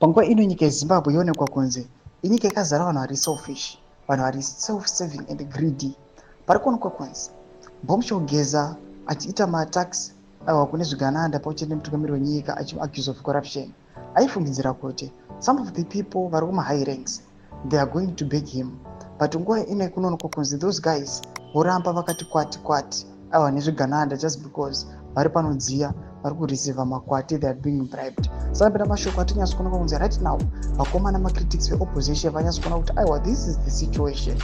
Panguva ino nyika yeZimbabwe yoonekwa kunzi inyika yakazara vanhu vari selfish, vanhu vari self-serving and greedy. Pari kuonekwa kunzi Boumshogeza achiita maatax aiwa kune zvigananda pamwechete nemutungamiri wenyika achimuaccuse of corruption. Aifungidzira kuti some of the people vari kuma-high ranks they are going to beg him, but nguva ino kunoonekwa kunzi those guys voramba vakati kwati kwati aiwa nezvigananda just because vari panodziya vari kureceiva makwati, they are being bribed. Saka pena mashoko atinyatso kuona kunzi right now vakomana macritics veopposition vanyatso kuona kuti aiwa this is the situation,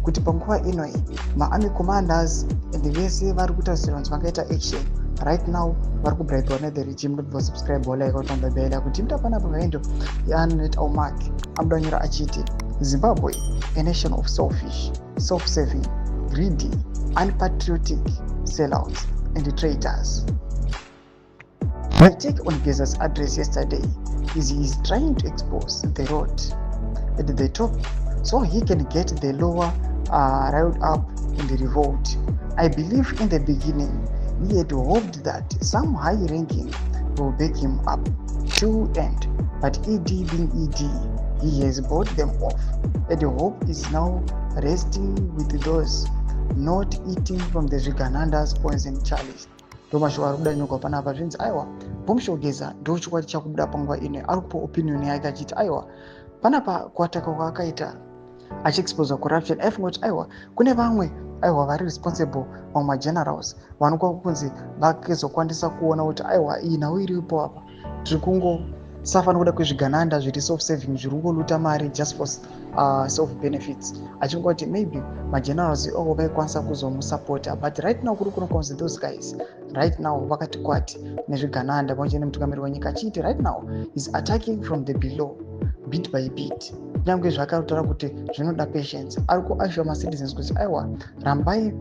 kuti panguva inoi ma-army commanders and vese vari kutarisira kunzi vangaita action right now vari kubribwa nethe regime. Ndobva subscribe like kuti mubebela kuti mutapanapa vaendo yanet aumark amudanyura achiti Zimbabwe a nation of selfish, self-serving, greedy, unpatriotic sellouts and traitors. My take on Geza's address yesterday is he is trying to expose the road at the top so he can get the lower riled up in the revolt. I believe in the beginning he had hoped that some high-ranking will back him up to end, but ED being ED, he has bought them off, and the hope is now resting with those not eating from the Zvigananda's poison chalice. Ndomashoko ari kubuda nyuka panapa zvinzi aiwa Boumshogeza ndo chokwadi chakubuda panguva ino ari kupa opinion yake achiti aiwa panapa kuataka kwaakaita achiexposa corruption aifunga kuti aiwa kune vamwe aiwa vari responsible, vamwe magenerals vanokwa kunzi vakazokwanisa kuona kuti aiwa iyi nhau iripo apa tiri kungosafa nokuda kwezvigananda zviri self-serving zviri kungoluta mari just for self benefits, achinga kuti maybe magenerals ivo vaikwanisa kuzomusapota, but right now kuri kuonekwa kunzi those guys right now vakati kwati nezvigananda pamwechete nemutungamiri wenyika achiiti right now is attacking from the below bit by bit. Kunyange zvakataura kuti zvinoda patience, ari kuashura macitizens kuti aiwa rambai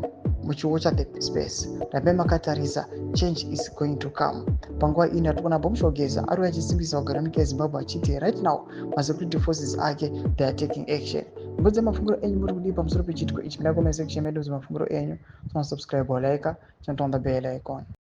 muchiwatcha the space, rambai makatarisa, change is going to come. Panguva ino atikuona Boumshogeza ari achisimbisa kugara nyika yeZimbabwe achiti right now masecurity forces ake they are taking action. Mbudze mafunguro enyu muri kudii pamusoro pechitiko ichi? Ndakomesa section medu mafunguro enyu, subscribe, like, turn on the bell icon.